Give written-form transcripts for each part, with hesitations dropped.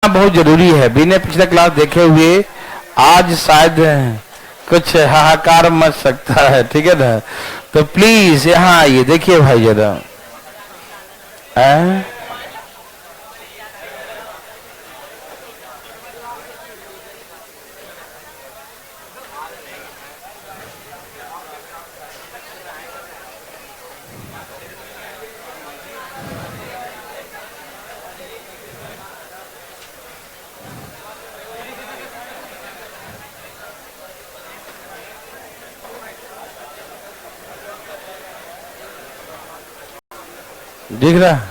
बहुत जरूरी है। बिना पिछला क्लास देखे हुए आज शायद कुछ हाहाकार मच सकता है, ठीक है ना। तो प्लीज यहाँ आइए, देखिए भाई जरा। दिख रहा है?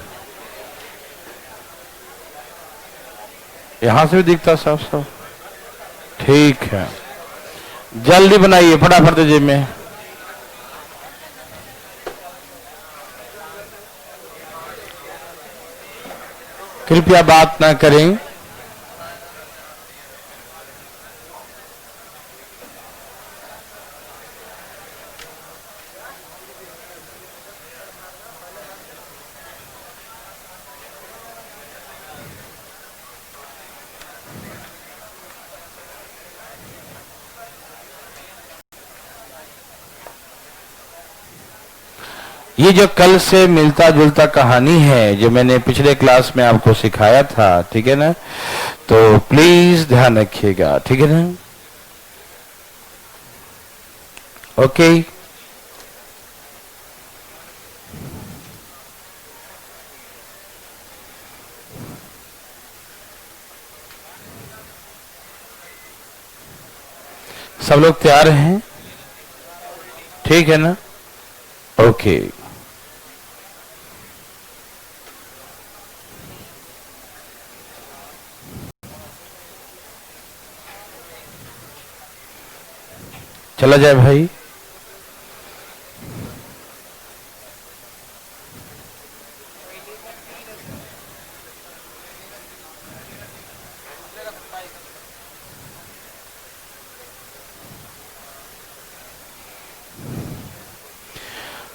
यहां से भी दिखता साफ साफ। ठीक है, जल्दी बनाइए फटाफट दीजिए में। कृपया बात ना करें। ये जो कल से मिलता जुलता कहानी है जो मैंने पिछले क्लास में आपको सिखाया था, ठीक है ना, तो प्लीज ध्यान रखिएगा, ठीक है ना। ओके, सब लोग तैयार हैं? ठीक है ना। ओके, चला जाए भाई।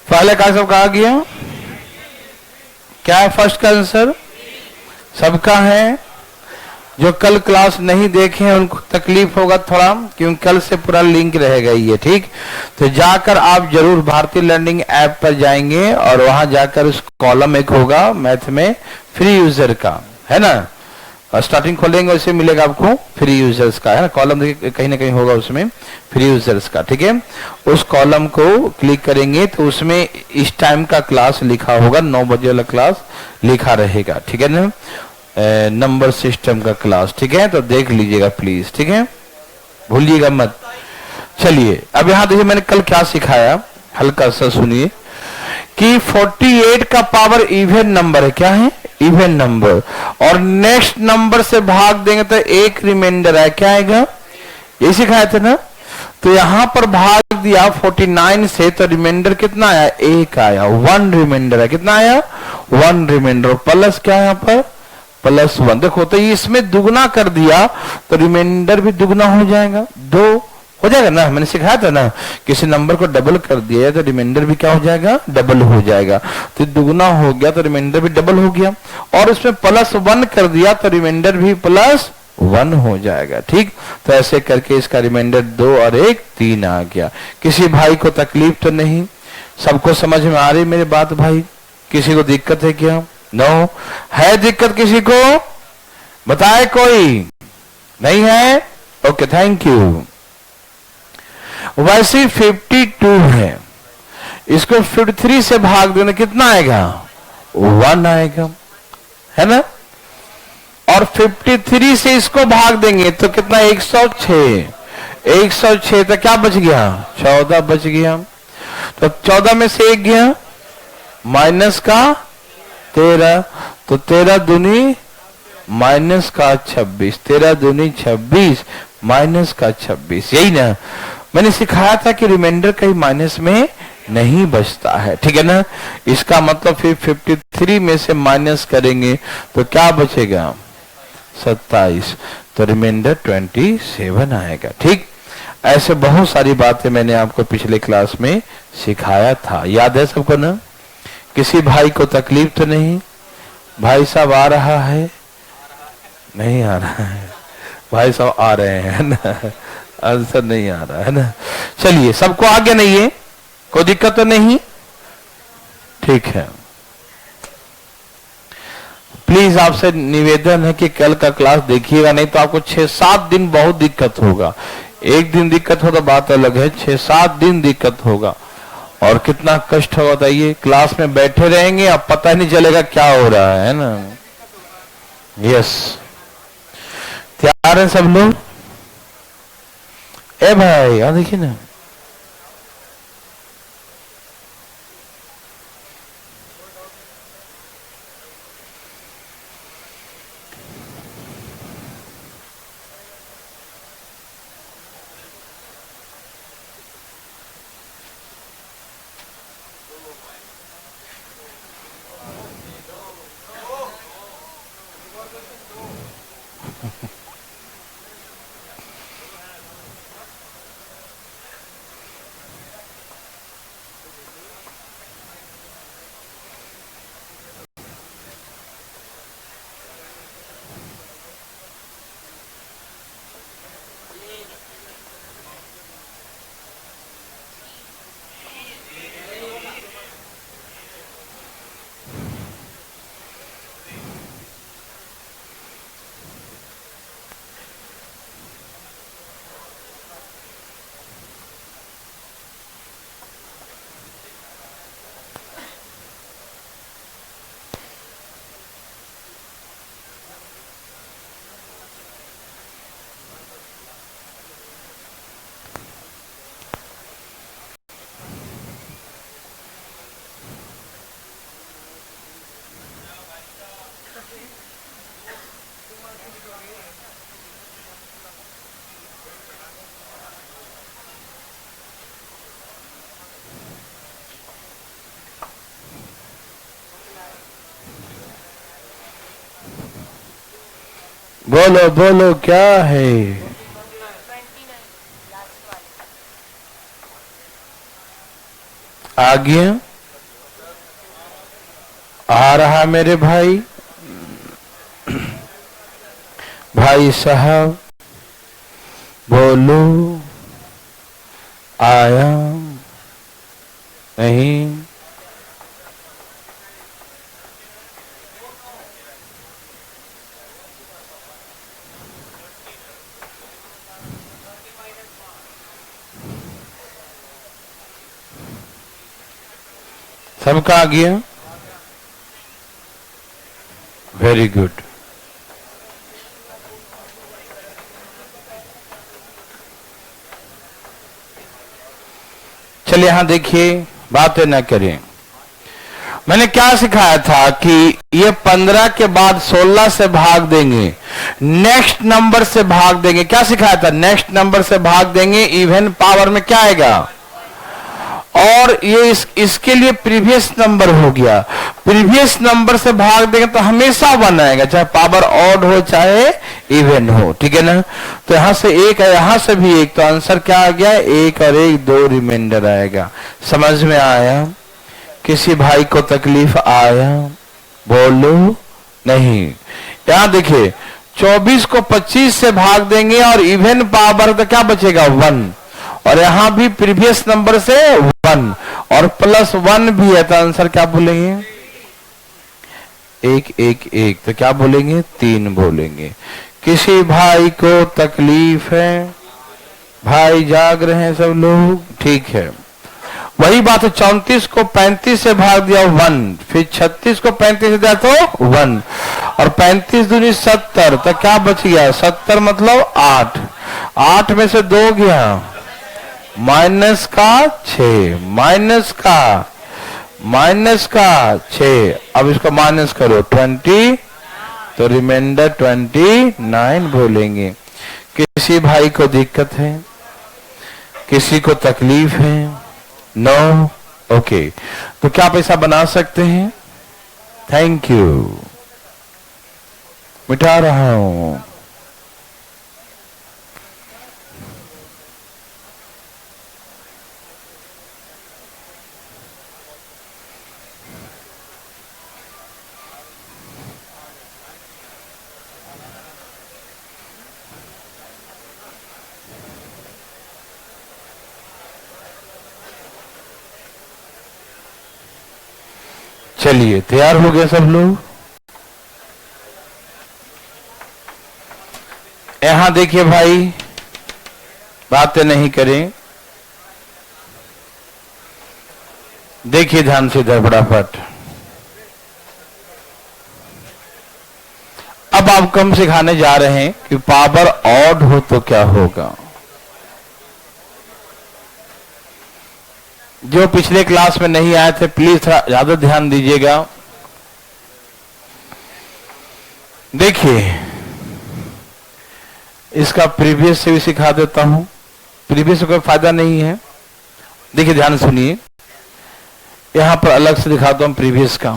पहले का सब कहा गया, क्या है फर्स्ट का आंसर? सबका है। जो कल क्लास नहीं देखे हैं उनको तकलीफ होगा थोड़ा, क्योंकि कल से पूरा लिंक रहेगा ये, ठीक। तो जाकर आप जरूर भारतीय लर्निंग ऐप पर जाएंगे और वहां जाकर उस कॉलम एक होगा मैथ में फ्री यूजर का, है ना, स्टार्टिंग खोलेंगे उसे मिलेगा आपको फ्री यूजर्स का, है ना, कॉलम कहीं ना कहीं होगा उसमें फ्री यूजर्स का, ठीक है। उस कॉलम को क्लिक करेंगे तो उसमें इस टाइम का क्लास लिखा होगा, 9 बजे वाला क्लास लिखा रहेगा, ठीक है ना, नंबर सिस्टम का क्लास, ठीक है। तो देख लीजिएगा प्लीज, ठीक है, भूलिएगा मत। चलिए अब यहां देखिए मैंने कल क्या सिखाया, हल्का सा सुनिए कि 48 का पावर इवन नंबर है। क्या है? Even number. और नेक्स्ट नंबर से भाग देंगे तो एक रिमाइंडर है। क्या आएगा? ये सिखाया था ना। तो यहां पर भाग दिया 49 से तो रिमाइंडर कितना आया? 1 आया। 1 रिमाइंडर है। कितना आया? 1 रिमाइंडर। प्लस क्या है यहाँ पर? +1। देखो तो इसमें दुगना कर दिया तो रिमाइंडर भी दुगना हो जाएगा, 2 हो जाएगा ना। मैंने सिखाया था ना, किसी नंबर को डबल कर दिया तो रिमाइंडर भी क्या हो जाएगा? डबल हो जाएगा। तो दुगना हो गया तो रिमाइंडर भी डबल हो गया। और इसमें +1 कर दिया तो रिमाइंडर भी +1 हो जाएगा, ठीक। तो ऐसे करके इसका रिमाइंडर 2 और 1 3 आ गया। किसी भाई को तकलीफ तो नहीं? सबको समझ में आ रही मेरी बात भाई? किसी को दिक्कत है क्या? नो है दिक्कत किसी को? बताए कोई? नहीं है? Okay, thank you. वैसे 52 है, इसको 53 से भाग देना कितना आएगा? 1 आएगा, है ना। और 53 से इसको भाग देंगे तो कितना? 106। 106 तो क्या बच गया? 14 बच गया। तो 14 में से 1 गया, माइनस का 13, तो 13 दूनी माइनस का 26, 13 दूनी 26 माइनस का 26। यही ना मैंने सिखाया था कि रिमाइंडर कहीं माइनस में नहीं बचता है, ठीक है ना। इसका मतलब फिर 53 में से माइनस करेंगे तो क्या बचेगा? 27। तो रिमाइंडर 27 आएगा, ठीक। ऐसे बहुत सारी बातें मैंने आपको पिछले क्लास में सिखाया था, याद है सबको ना। किसी भाई को तकलीफ तो नहीं? भाई साहब आ रहा है? नहीं आ रहा है भाई साहब, आ रहे हैं ना, आंसर नहीं आ रहा है ना। चलिए, सबको आगे नहीं है, कोई दिक्कत तो नहीं, ठीक है। प्लीज आपसे निवेदन है कि कल का क्लास देखिएगा, नहीं तो आपको 6-7 दिन बहुत दिक्कत होगा। एक दिन दिक्कत हो तो बात अलग है, 6-7 दिन दिक्कत होगा। और कितना कष्ट होगा बताइए, क्लास में बैठे रहेंगे, अब पता ही नहीं चलेगा क्या हो रहा है ना। यस, तैयार हैं सब लोग? ए भाई यहां देखिए ना, बोलो बोलो क्या है? आगे आ रहा मेरे भाई, भाई साहब बोलो, आया नहीं? सबका आ गया? Very good. चलिए यहां देखिए, बातें न करें। मैंने क्या सिखाया था कि ये 15 के बाद 16 से भाग देंगे, नेक्स्ट नंबर से भाग देंगे। क्या सिखाया था? नेक्स्ट नंबर से भाग देंगे, इवन पावर में क्या आएगा, और ये इसके लिए प्रीवियस नंबर हो गया। प्रीवियस नंबर से भाग देंगे तो हमेशा 1 आएगा, चाहे पावर ऑड हो चाहे इवन हो, ठीक है ना। तो यहां से एक है, यहां से भी एक, तो आंसर क्या आ गया? 1 और 1 2 रिमाइंडर आएगा। समझ में आया? किसी भाई को तकलीफ आया? बोलो नहीं। यहां देखिए, 24 को 25 से भाग देंगे और इवन पावर तो क्या बचेगा? 1। और यहां भी प्रीवियस नंबर से 1 और प्लस 1 भी है, तो आंसर क्या बोलेंगे? 1 1 1, तो क्या बोलेंगे? 3 बोलेंगे। किसी भाई को तकलीफ है? भाई जाग रहे हैं सब लोग? ठीक है, वही बात है। 34 को 35 से भाग दिया 1, फिर 36 को 35 से दिया तो 1, और 35 दूनी 70, तो क्या बच गया? 70 मतलब 8। 8 में से 2 गया, माइनस का 6, माइनस का 6। अब इसको माइनस करो 20, तो रिमाइंडर 29 बोलेंगे। किसी भाई को दिक्कत है? किसी को तकलीफ है? नो? ओके, तो क्या पैसा बना सकते हैं? थैंक यू, मिटा रहा हूं। चलिए तैयार हो गए सब लोग। यहां देखिए भाई, बातें नहीं करें, देखिए ध्यान से इधर फटाफट। अब आपको हम सिखाने जा रहे हैं कि पावर ऑड हो तो क्या होगा। जो पिछले क्लास में नहीं आए थे प्लीज थोड़ा ज्यादा ध्यान दीजिएगा। देखिए इसका प्रीवियस से भी सिखा देता हूं, प्रीवियस से कोई फायदा नहीं है। देखिए ध्यान सुनिए, यहां पर अलग से दिखाता हूं प्रीवियस का,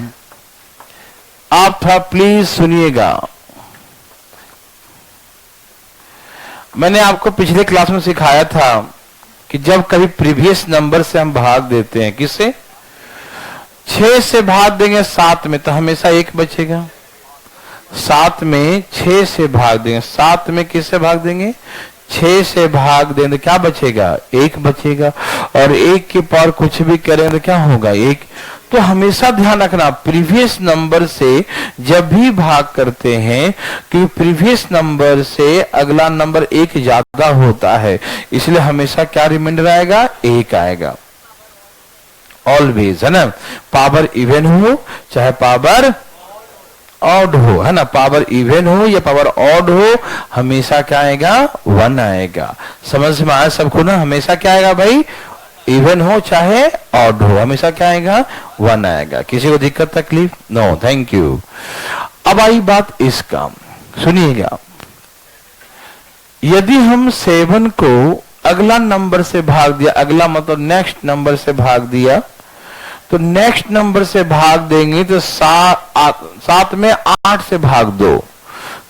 आप थोड़ा प्लीज सुनिएगा। मैंने आपको पिछले क्लास में सिखाया था कि जब कभी प्रीवियस नंबर से हम भाग देते हैं, किससे? 6 से भाग देंगे 7 में तो हमेशा 1 बचेगा। 7 में 6 से भाग देंगे, 7 में किससे भाग देंगे? 6 से भाग देंगे, क्या बचेगा? 1 बचेगा। और 1 के पावर कुछ भी करें तो क्या होगा? 1। तो हमेशा ध्यान रखना, प्रीवियस नंबर से जब भी भाग करते हैं कि प्रीवियस नंबर से अगला नंबर 1 ज्यादा होता है, इसलिए हमेशा क्या रिमाइंडर आएगा? 1 आएगा। ऑलवेज, है ना, पावर इवन हो चाहे पावर ऑड हो, है ना, पावर इवन हो या पावर ऑड हो, हमेशा क्या आएगा? 1 आएगा। समझ में आया सबको ना? हमेशा क्या आएगा भाई? इवन हो चाहे ऑड हो, हमेशा क्या आएगा? 1 आएगा। किसी को दिक्कत तकलीफ? No, thank you. अब आई बात इसका, सुनिएगा। यदि हम 7 को अगला नंबर से भाग दिया, अगला मतलब नेक्स्ट नंबर से भाग दिया, तो नेक्स्ट नंबर से भाग देंगे तो 7 में 8 से भाग दो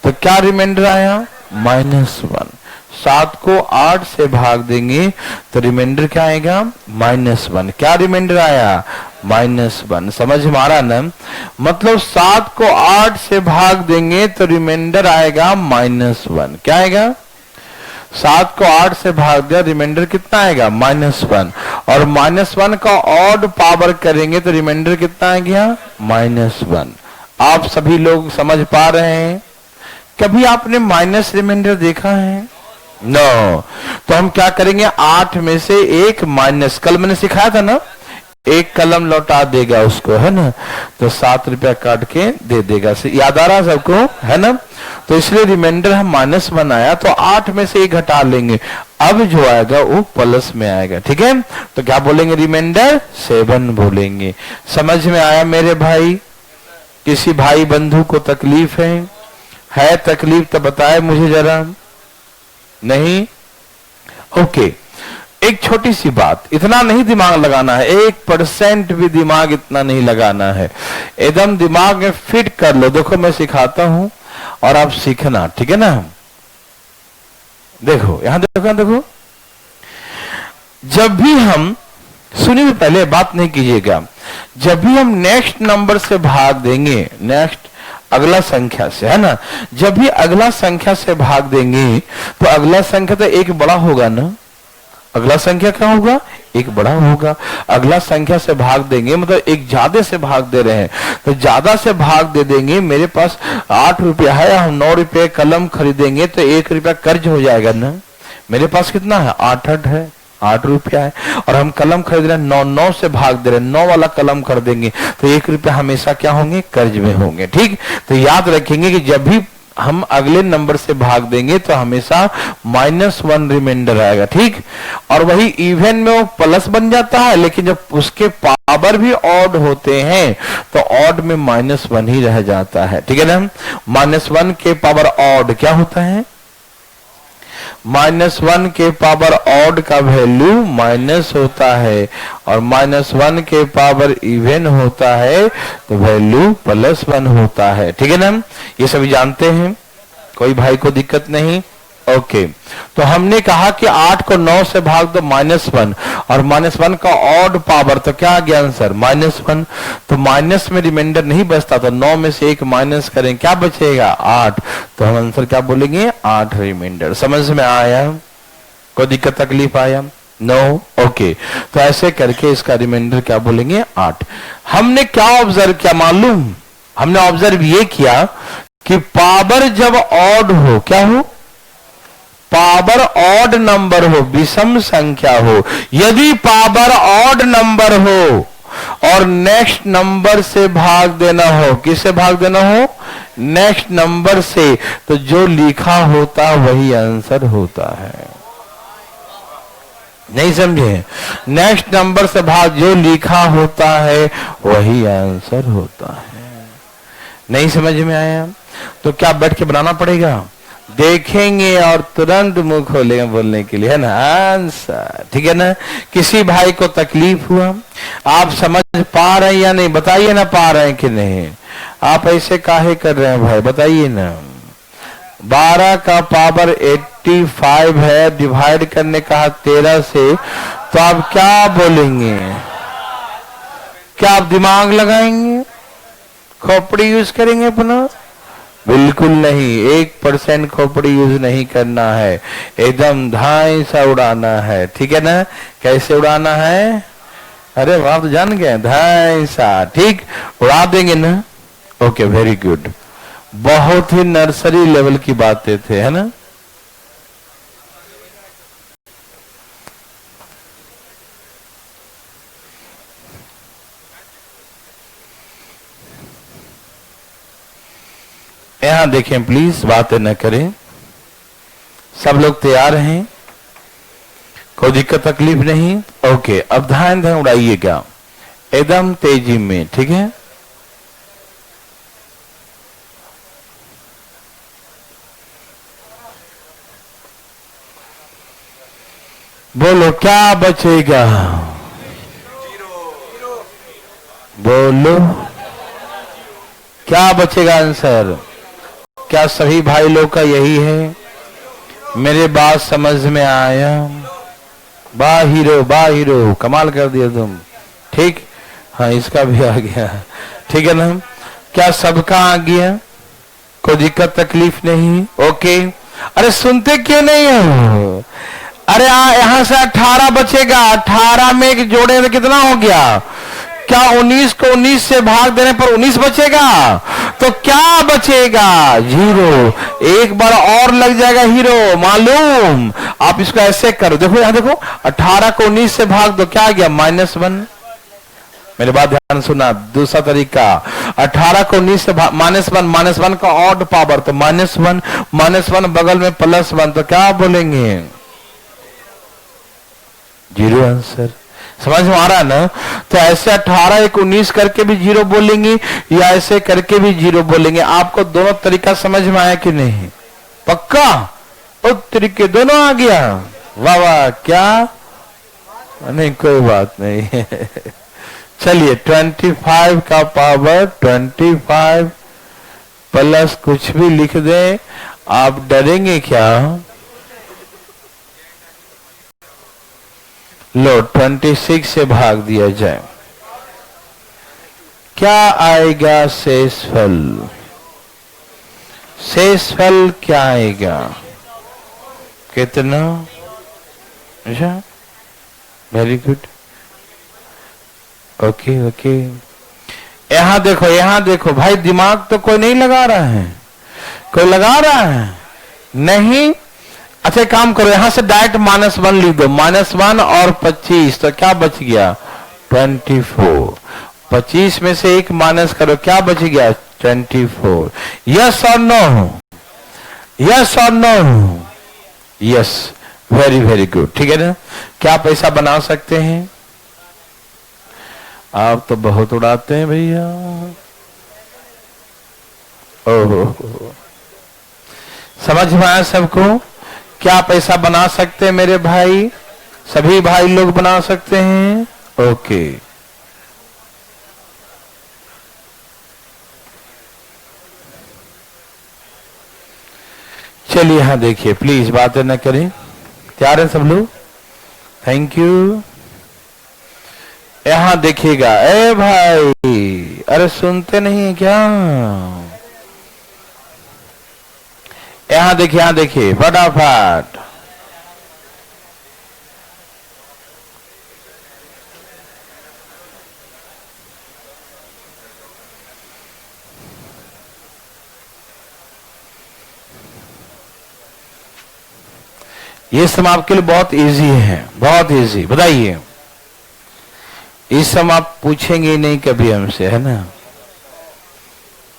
तो क्या रिमाइंडर आया? -1। 7 को 8 से भाग देंगे तो रिमाइंडर क्या आएगा? -1। क्या रिमाइंडर आया? -1। समझ में आ रहा ना? मतलब 7 को 8 से भाग देंगे तो रिमाइंडर आएगा -1। क्या आएगा? 7 को 8 से भाग दिया, रिमाइंडर कितना आएगा? -1। और -1 का ऑड पावर करेंगे तो रिमाइंडर कितना आ गया? -1। आप सभी लोग समझ पा रहे हैं? कभी आपने माइनस रिमाइंडर देखा है? नो। तो हम क्या करेंगे? 8 में से 1 माइनस, कल मैंने सिखाया था ना, 1 कलम लौटा देगा उसको, है ना, तो 7 रुपया काट के दे देगा। याद आ रहा सबको, है ना? तो इसलिए रिमाइंडर हम -1 आया तो 8 में से 1 घटा लेंगे, अब जो आएगा वो प्लस में आएगा। ठीक है, तो क्या बोलेंगे? रिमाइंडर 7 बोलेंगे। समझ में आया मेरे भाई? किसी भाई बंधु को तकलीफ है तकलीफ तो बताए मुझे जरा। नहीं? ओके। एक छोटी सी बात, इतना नहीं दिमाग लगाना है, 1% भी दिमाग इतना नहीं लगाना है, एकदम दिमाग में फिट कर लो। देखो मैं सिखाता हूं और आप सीखना, ठीक है ना? देखो यहां देखो, देखो जब भी हम, सुनिए पहले बात नहीं कीजिएगा, जब भी हम नेक्स्ट नंबर से भाग देंगे, नेक्स्ट अगला संख्या से, है ना, जब भी अगला संख्या से भाग देंगे तो अगला संख्या तो 1 बड़ा होगा ना, अगला संख्या क्या होगा? 1 बड़ा होगा। अगला संख्या से भाग देंगे मतलब 1 ज्यादा से भाग दे रहे हैं, तो ज्यादा से भाग दे देंगे। मेरे पास 8 रुपया है, हम 9 रुपये कलम खरीदेंगे तो 1 रुपया कर्ज हो जाएगा ना। मेरे पास कितना है? 8 है, 8 रुपया है, और हम कलम खरीद रहे हैं, 9 से भाग दे रहे हैं, 9 वाला कलम खरीदेंगे तो 1 रुपया हमेशा क्या होंगे? कर्ज में होंगे। ठीक, तो याद रखेंगे कि जब भी हम अगले नंबर से भाग देंगे तो हमेशा -1 रिमाइंडर आएगा। ठीक, और वही इवन में वो प्लस बन जाता है, लेकिन जब उसके पावर भी ऑड होते हैं तो ऑड में -1 ही रह जाता है। ठीक है ना? -1 के पावर ऑड क्या होता है? -1 के पावर ऑड का वैल्यू माइनस होता है, और -1 के पावर इवन होता है तो वैल्यू +1 होता है। ठीक है ना? ये सभी जानते हैं, कोई भाई को दिक्कत नहीं? ओके। तो हमने कहा कि 8 को 9 से भाग दो -1, और -1 का ऑड पावर, तो क्या आ गया आंसर? -1। तो माइनस में रिमाइंडर नहीं बचता, तो 9 में से 1 माइनस करें, क्या बचेगा? 8। तो हम आंसर क्या बोलेंगे? 8 रिमाइंडर। समझ में आया? कोई दिक्कत तकलीफ आया? नो? ओके। ओके, तो ऐसे करके इसका रिमाइंडर क्या बोलेंगे 8। हमने क्या ऑब्जर्व किया मालूम, हमने ऑब्जर्व ये किया कि पावर जब ऑड हो, क्या हो, पावर ऑड नंबर हो, विषम संख्या हो, यदि पावर ऑड नंबर हो और नेक्स्ट नंबर से भाग देना हो, किससे भाग देना हो, नेक्स्ट नंबर से, तो जो लिखा होता वही आंसर होता है। नहीं समझे, नेक्स्ट नंबर से भाग, जो लिखा होता है वही आंसर होता है। नहीं समझ में आया तो क्या बैठ के बनाना पड़ेगा, देखेंगे और तुरंत मुंह खोलेंगे बोलने के लिए, है ना आंसर, ठीक है ना। किसी भाई को तकलीफ हुआ, आप समझ पा रहे हैं या नहीं, बताइए ना, पा रहे हैं कि नहीं, आप ऐसे काहे कर रहे हैं भाई, बताइए ना। 12 का पावर 85 है, डिवाइड करने कहा 13 से, तो आप क्या बोलेंगे, क्या आप दिमाग लगाएंगे, खोपड़ी यूज करेंगे अपना, बिल्कुल नहीं, 1% खोपड़ी यूज नहीं करना है, एकदम धाई सा उड़ाना है, ठीक है ना। कैसे उड़ाना है, अरे वाह, तो जान गए, धाई सा, ठीक, उड़ा देंगे ना। ओके, वेरी गुड, बहुत ही नर्सरी लेवल की बातें थे, है ना। यहां देखें प्लीज, बातें न करें, सब लोग तैयार हैं, कोई दिक्कत तकलीफ नहीं। ओके, अब ध्यान ध्यान उड़ाइएगा एकदम तेजी में, ठीक है। बोलो क्या बचेगा, बोलो क्या बचेगा आंसर, क्या सभी भाई लोग का यही है, मेरे बात समझ में आया, बा हीरो कमाल कर दिया तुम, ठीक, हाँ इसका भी आ गया, ठीक है ना। क्या सबका आ गया, कोई दिक्कत तकलीफ नहीं, ओके। अरे सुनते क्यों नहीं हो, अरे यहां से 18 बचेगा, 18 में एक जोड़े तो कितना हो गया, क्या 19 को 19 से भाग देने पर 19 बचेगा, तो क्या बचेगा, 0, एक बार और लग जाएगा हीरो, मालूम। आप इसको ऐसे करो, देखो यहां देखो, 18 को 19 से भाग दो, क्या आ गया, -1। मेरे बात ध्यान सुना, दूसरा तरीका, 18 को 19 से -1 का ऑड पावर, तो -1 बगल में +1, तो क्या बोलेंगे, 0 आंसर। समझ में आ रहा है ना। तो ऐसे 18 एक 19 करके भी 0 बोलेंगे, या ऐसे करके भी 0 बोलेंगे। आपको दोनों तरीका समझ में आया कि नहीं, पक्का, तरीके दोनों आ गया, वाह वाह, क्या नहीं, कोई बात नहीं चलिए 25 का पावर 25 प्लस कुछ भी लिख दें, आप डरेंगे क्या, लो 26 से भाग दिया जाए, क्या आएगा शेषफल, शेषफल क्या आएगा, कितना, अच्छा, वेरी गुड, ओके ओके। यहां देखो भाई, दिमाग तो कोई नहीं लगा रहा है, कोई लगा रहा है नहीं। अच्छा काम करो, यहां से डायरेक्ट -1 लिख दो, -1 और 25, तो क्या बच गया, 24। 25 में से एक माइनस करो, क्या बच गया, 24। यस और नो, यस और no, yes, very very good, ठीक है ना। क्या पैसा बना सकते हैं, आप तो बहुत उड़ाते हैं भैया, ओहो, समझ में आया सबको, क्या पैसा बना सकते हैं मेरे भाई, सभी भाई लोग बना सकते हैं, ओके। चलिए यहां देखिए प्लीज, बातें न करें, तैयार है सब लोग, थैंक यू। यहां देखिएगा, ए भाई, अरे सुनते नहीं है क्या, यहां देखिए फटाफट, ये सम आपके लिए बहुत इजी है, बहुत इजी। बताइए, इस सम आप पूछेंगे ही नहीं कभी हमसे, है ना?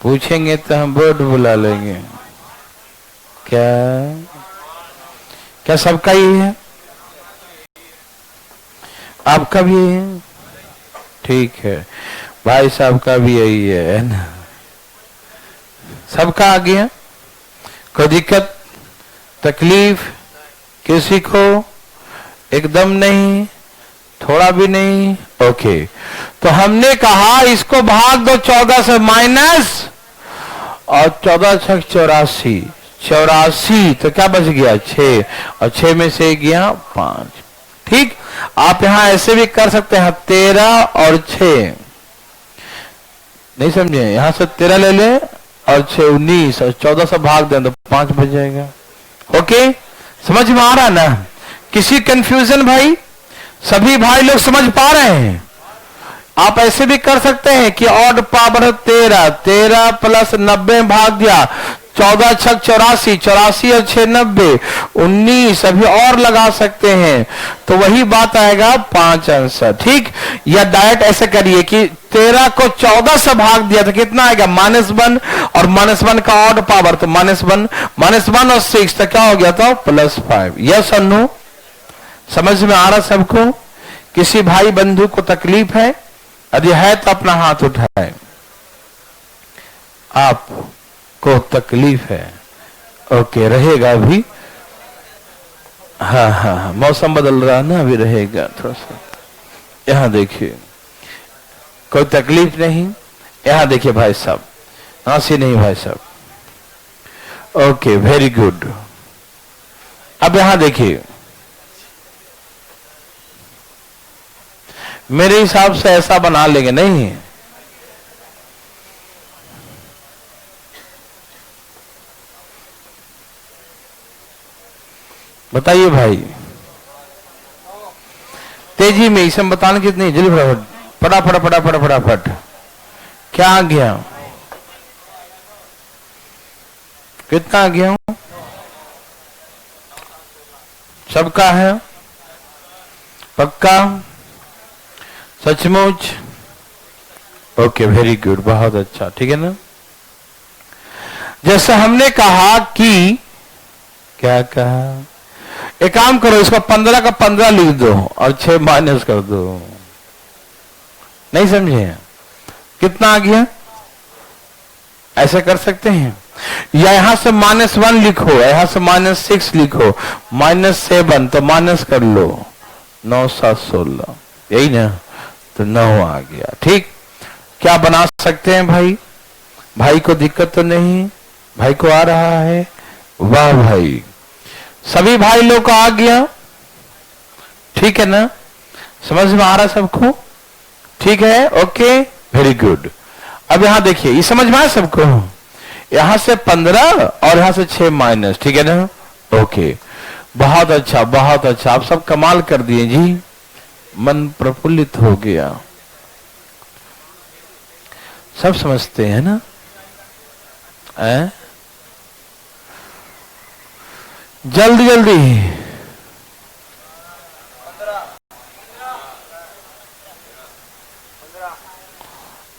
पूछेंगे तो हम बोर्ड बुला लेंगे। क्या क्या सबका ही है? आपका भी है? ठीक है, भाई साहब का भी यही है ना? सबका आ गया? कोई दिक्कत तकलीफ किसी को? एकदम नहीं, थोड़ा भी नहीं। ओके, तो हमने कहा इसको भाग दो 14 से माइनस, और 14 छक 84, 84 तो क्या बच गया 6, और 6 में से गया 5। ठीक, आप यहां ऐसे भी कर सकते हैं 13 और 6, नहीं समझे? यहां से 13 ले ले और 6 19, और 14 से भाग दें तो 5 बच जाएगा। ओके, समझ में आ रहा ना? किसी कंफ्यूजन भाई? सभी भाई लोग समझ पा रहे हैं? आप ऐसे भी कर सकते हैं कि ऑड पावर 13, 13 प्लस 90 भाग दिया, 14 छक 84, 84 और 6 90, 19 अभी और लगा सकते हैं, तो वही बात आएगा 5 आंसर। ठीक, या डायरेक्ट ऐसे करिए कि 13 को 14 से भाग दिया तो कितना आएगा -1, और -1 का ऑड पावर तो -1, -1 और 6 तो क्या हो गया था +5। यस और नो? समझ में आ रहा सबको? किसी भाई बंधु को तकलीफ है? यदि है तो अपना हाथ उठाए। आपको तकलीफ है? ओके, रहेगा अभी। हाँ हाँ हाँ, मौसम बदल रहा है ना, अभी रहेगा थोड़ा सा। यहां देखिए, कोई तकलीफ नहीं। यहां देखिए भाई साहब, हंसी नहीं भाई साहब। Okay, very good. अब यहां देखिए, मेरे हिसाब से ऐसा बना लेंगे, नहीं? बताइए भाई, तेजी में इसे बताने कितनी जल्दी, फटाफट फटाफट फटाफट फटाफट। क्या आ गया? कितना आ गया? सबका है? पक्का? सचमुच? ओके, वेरी गुड, बहुत अच्छा। ठीक है ना? जैसे हमने कहा कि, क्या कहा, एक काम करो, इसको 15 का 15 लिख दो और 6 माइनस कर दो। नहीं समझे? कितना आ गया? ऐसे कर सकते हैं, या यहां से -1 लिखो, यहां से -6 लिखो, -7 तो माइनस कर लो, 9 7 16, यही ना? तो 9 आ गया। ठीक, क्या बना सकते हैं भाई? भाई को दिक्कत तो नहीं? भाई को आ रहा है? वाह भाई, सभी भाई लोग को आ गया। ठीक है ना? समझ में आ रहा सबको? ठीक है, ओके, वेरी गुड। अब यहां देखिए, ये समझ में आया सबको? यहां से 15 और यहां से 6 माइनस। ठीक है ना? ओके, बहुत अच्छा, बहुत अच्छा। आप सब कमाल कर दिए जी, मन प्रफुल्लित हो गया। सब समझते हैं ना? जल्दी जल्दी।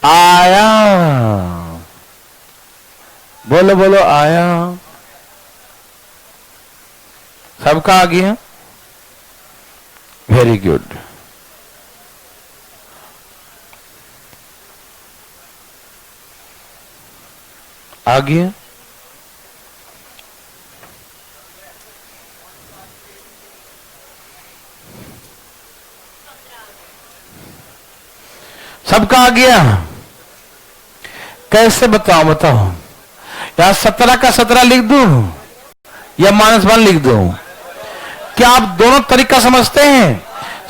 आया, बोलो बोलो, आया। सबका आ गया? Very good. आ गया? सबका आ गया? कैसे बताओ बताओ? यहां 17 का 17 लिख दूं या -1 लिख दूं? क्या आप दोनों तरीका समझते हैं?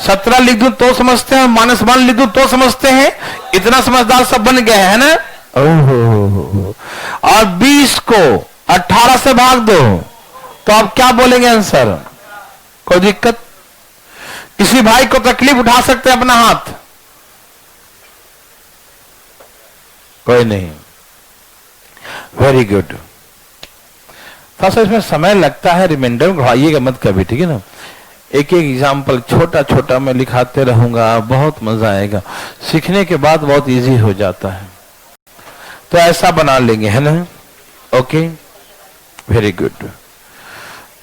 17 लिख दूं तो समझते हैं, -1 लिख दूं तो समझते हैं। इतना समझदार सब बन गए है ना? ओहो, और 20 को 18 से भाग दो तो आप क्या बोलेंगे आंसर? कोई दिक्कत? किसी भाई को तकलीफ उठा सकते हैं अपना हाथ? कोई नहीं, वेरी गुड। थोड़ा सा इसमें समय लगता है, रिमाइंडर घुमाइएगा मत कभी, ठीक है ना। एक एक एग्जाम्पल छोटा छोटा मैं लिखाते रहूंगा, बहुत मजा आएगा। सीखने के बाद बहुत इजी हो जाता है। तो ऐसा बना लेंगे, है ना। Okay, very good.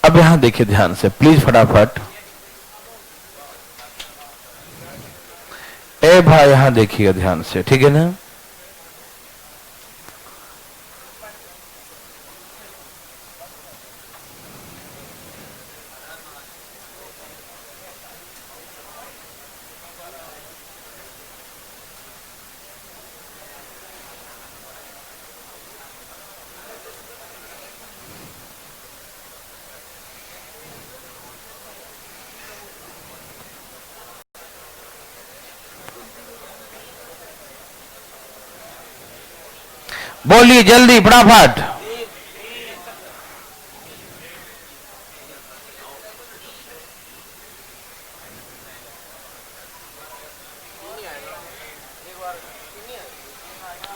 अब यहां देखिए ध्यान से प्लीज, फटाफट। ए भाई यहां देखिएगा ध्यान से, ठीक है ना। बोलिए जल्दी फटाफट।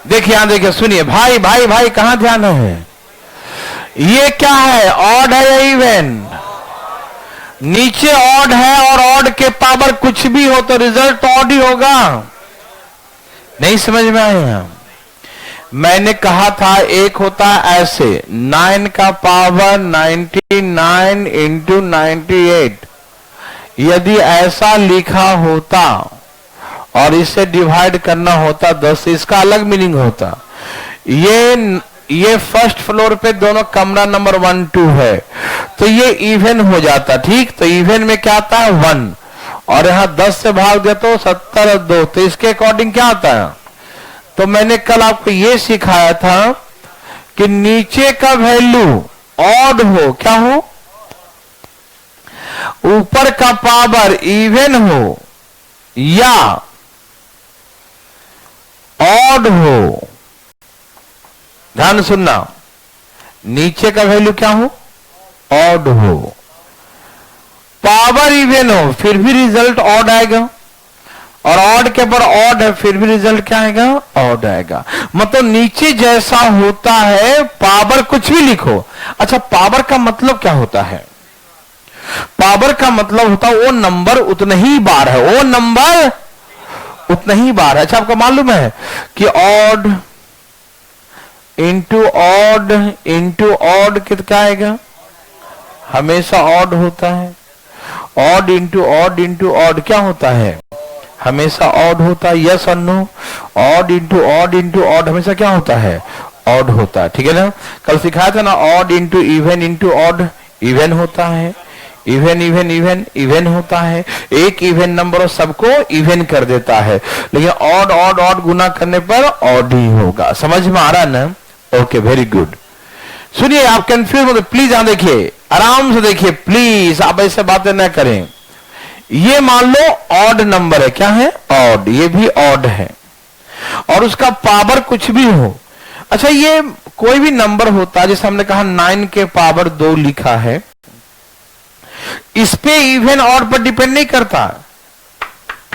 देखिए यहां देखिए, सुनिए भाई भाई भाई, कहां ध्यान है। ये क्या है, ऑड है या इवन। नीचे ऑड है और ऑड के पावर कुछ भी हो तो रिजल्ट ऑड ही होगा। नहीं समझ में आया। मैंने कहा था एक होता है ऐसे 9 का पावर 99 इंटू 98। यदि ऐसा लिखा होता और इसे डिवाइड करना होता 10, इसका अलग मीनिंग होता। ये फर्स्ट फ्लोर पे दोनों कमरा नंबर 1 2 है, तो ये इवन हो जाता। ठीक, तो इवन में क्या आता है 1, और यहां 10 से भाग दे तो 70 2, तो इसके अकॉर्डिंग क्या आता है। तो मैंने कल आपको ये सिखाया था कि नीचे का वैल्यू ऑड हो, क्या हो, ऊपर का पावर इवन हो या ऑड हो। ध्यान सुनना, नीचे का वैल्यू क्या हो, ऑड हो, पावर इवन हो, फिर भी रिजल्ट ऑड आएगा, और ऑड के ऊपर ऑड है फिर भी रिजल्ट क्या आएगा, ऑड आएगा। मतलब नीचे जैसा होता है, पावर कुछ भी लिखो। अच्छा, पावर का मतलब क्या होता है। पावर का मतलब होता है वो नंबर उतना ही बार है, वो नंबर उतना ही बार है। अच्छा, आपको मालूम है कि odd into odd into odd कितना आएगा, हमेशा ऑड होता है। Odd into odd into odd क्या होता है, हमेशा ऑड होता है। यस और नो। ऑड इंटू ऑड हमेशा क्या होता है, ऑड होता है। ठीक है ना। कल सिखाया था ना, odd into into odd even होता है। इवन इवन इवन इवन होता है। एक इवन नंबर और सबको इवन कर देता है, लेकिन ऑड ऑड ऑड गुना करने पर ऑड ही होगा। समझ में आ रहा है ना। Okay, very good. सुनिए, आप कंफ्यूज मत, प्लीज यहां देखिए, आराम से देखिए प्लीज, आप ऐसे बातें ना करें। ये मान लो ऑड नंबर है, क्या है, ऑड, ये भी ऑड है, और उसका पावर कुछ भी हो। अच्छा, ये कोई भी नंबर होता है, जैसे हमने कहा 9 के पावर 2 लिखा है, इस पे इवन ऑड पर डिपेंड नहीं करता।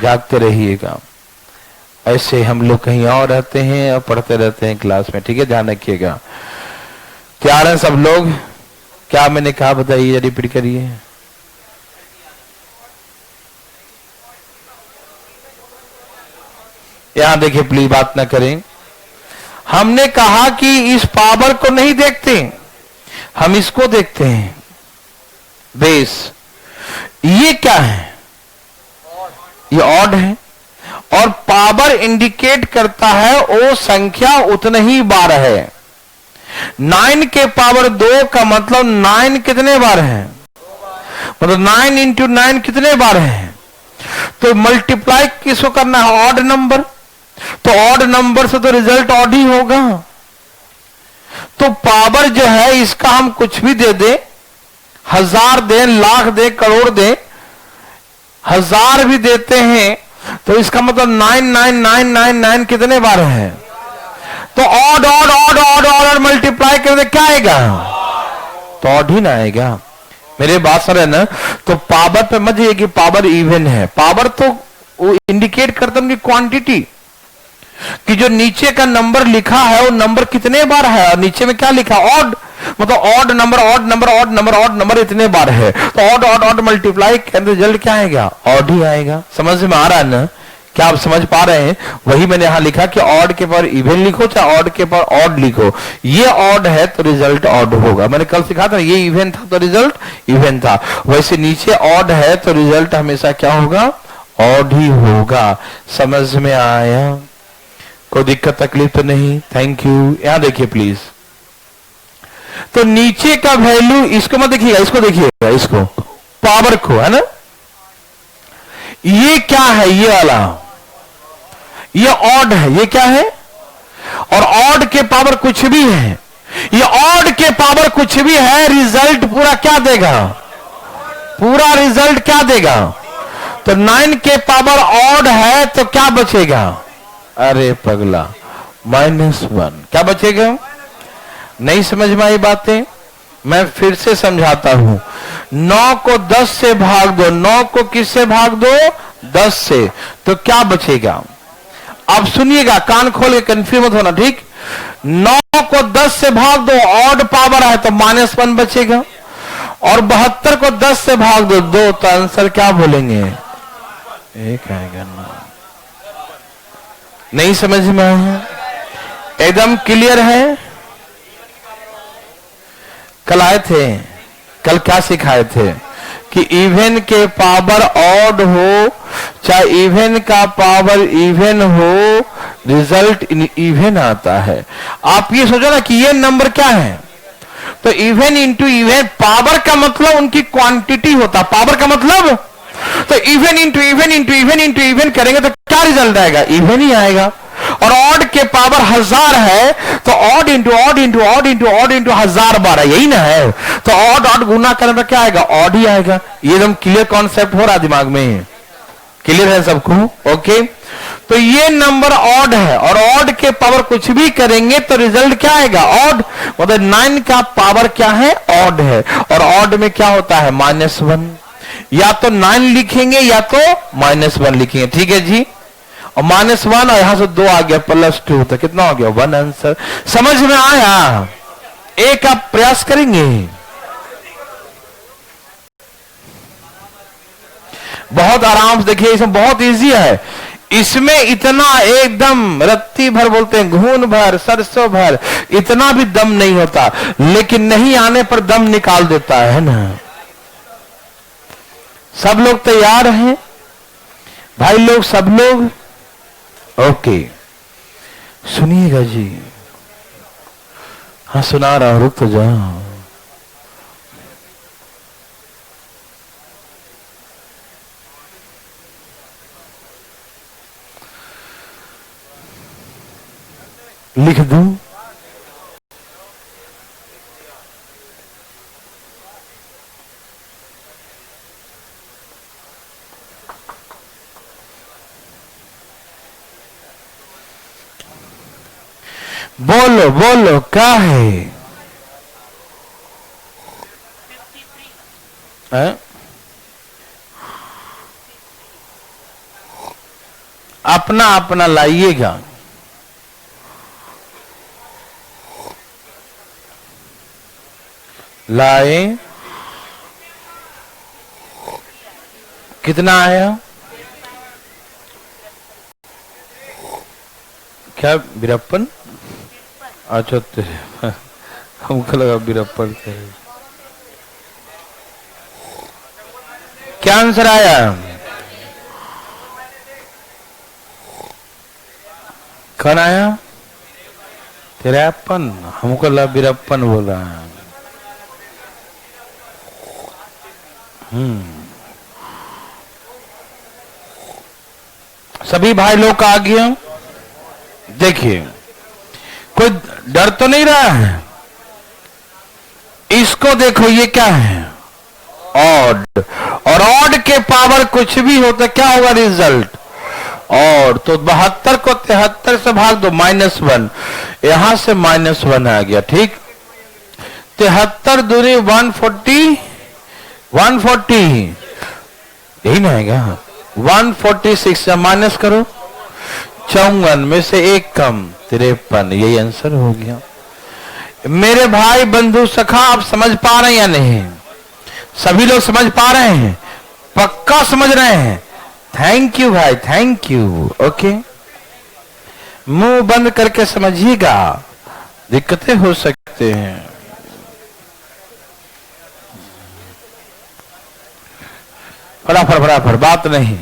जागते रहिएगा, ऐसे हम लोग कहीं और रहते हैं और पढ़ते रहते हैं क्लास में। ठीक है, ध्यान रखिएगा। तैयार हैं सब लोग। क्या मैंने कहा बताइए, रिपीट करिए। यहां देखिए प्लीज, बात ना करें। हमने कहा कि इस पावर को नहीं देखते, हम इसको देखते हैं, बेस। ये क्या है, ये ऑड है, और पावर इंडिकेट करता है वो संख्या उतने ही बार है। 9 के पावर 2 का मतलब 9 कितने बार है, मतलब 9 इंटू 9 कितने बार है। तो मल्टीप्लाई किसको करना है, ऑड नंबर, तो ऑड नंबर से तो रिजल्ट ऑड ही होगा। तो पावर जो है इसका हम कुछ भी दे दे, 1000 दे, लाख दे, करोड़ दे, 1000 भी देते हैं, तो इसका मतलब 99999 कितने बार है। तो odd odd odd odd odd multiply कर दे, क्या आएगा, तो ऑड ही ना आएगा। मेरे बात सर है ना। तो पावर पे मत जाइए कि पावर इवन है। पावर तो वो इंडिकेट करता है उनकी क्वांटिटी। कि जो नीचे का नंबर लिखा है वो नंबर कितने बार है, और नीचे में क्या लिखा, ऑड, मतलब odd number odd number odd number odd number इतने बार है, तो odd odd odd multiply result क्या आएगा, ऑड ही आएगा। समझ में आ रहा है ना, क्या आप समझ पा रहे हैं? वही मैंने यहां लिखा कि ऑड के पर इवन लिखो चाहे ऑड के पर ऑड लिखो, ये ऑड है तो रिजल्ट ऑड होगा। मैंने कल सिखा था ये इवन था तो रिजल्ट इवन था, वैसे नीचे ऑड है तो रिजल्ट हमेशा क्या होगा, ऑड ही होगा। समझ में आया? कोई दिक्कत तकलीफ तो नहीं? Thank you. यहां देखिए प्लीज, तो नीचे का वैल्यू, इसको मत देखिएगा, इसको देखिएगा, इसको पावर को, है ना, ये क्या है, ये वाला, ये ऑड है, ये क्या है, और ऑड के पावर कुछ भी है, ये ऑड के पावर कुछ भी है, रिजल्ट पूरा क्या देगा, पूरा रिजल्ट क्या देगा। तो 9 के पावर ऑड है तो क्या बचेगा, अरे पगला, -1, क्या बचेगा। नहीं समझ में आई बातें? मैं फिर से समझाता हूं। 9 को 10 से भाग दो, 9 को किससे भाग दो, 10 से, तो क्या बचेगा। अब सुनिएगा, कान खोल के कंफ्यूज मत होना, ठीक। 9 को 10 से भाग दो, ऑड पावर है तो -1 बचेगा, और 72 को 10 से भाग दो 2, तो आंसर क्या बोलेंगे, 1 आएगा ना। नहीं समझ में आया? एकदम क्लियर है? कल आए थे, कल क्या सिखाए थे कि इवन के पावर ऑड हो चाहे इवन का पावर इवन हो, रिजल्ट इवन आता है। आप ये सोचो ना कि ये नंबर क्या है, तो इवन इंटू इवन, पावर का मतलब उनकी क्वांटिटी होता, पावर का मतलब, तो even into even into even into even करेंगे तो क्या रिजल्ट आएगा, इवन ही आएगा। और ऑड के पावर 1000 है तो odd into odd into odd into odd into 1000 बार है, यही ना है। तो ऑड ऑड गुना करें तो क्या आएगा, ऑड ही आएगा। ये एकदम क्लियर कॉन्सेप्ट हो रहा दिमाग में, क्लियर है सबको? ओके, तो ये नंबर ऑड है और ऑड के पावर कुछ भी करेंगे तो रिजल्ट क्या आएगा, ऑड। मतलब 9 का पावर क्या है, ऑड है, और ऑड में क्या होता है, -1। या तो 9 लिखेंगे या तो -1 लिखेंगे, ठीक है जी। और -1 और यहां से 2 आ गया, +2, तो कितना हो गया, 1 आंसर। समझ में आया? एक आप प्रयास करेंगे, बहुत आराम से देखिए, इसमें बहुत इजी है। इसमें इतना एकदम रत्ती भर बोलते हैं, घून भर, सरसों भर, इतना भी दम नहीं होता, लेकिन नहीं आने पर दम निकाल देता है ना। सब लोग तैयार हैं भाई लोग, सब लोग? ओके, सुनिएगा जी। हाँ सुना रहा हूं, रुक तो जाओ। लिख दूं? बोलो बोलो, क्या है? अपना अपना लाइएगा। लाए, कितना आया? क्या बीरप्पन? अच्छा, हमको लगा बीरप्पन थे। क्या आंसर आया? कौन आया? तिरपन। हमको लगा बीरप्पन बोल रहा है। सभी भाई लोग का आ गया। देखिए, कोई डर तो नहीं रहा है? इसको देखो, ये क्या है, ऑड। और ऑड के पावर कुछ भी हो तो क्या होगा रिजल्ट, ऑड। तो 72 को 73 से भाग दो, -1, यहां से -1 आ गया, ठीक। 73 दूनी 140, 140 यही ना आएगा, 146 से माइनस करो, 54 में से 1 कम 53, यही आंसर हो गया। मेरे भाई बंधु सखा, आप समझ पा रहे हैं या नहीं? सभी लोग समझ पा रहे हैं? पक्का समझ रहे हैं? थैंक यू भाई, थैंक यू। ओके, मुंह बंद करके समझिएगा, दिक्कतें हो सकते हैं। फटाफट फटाफट, बात नहीं।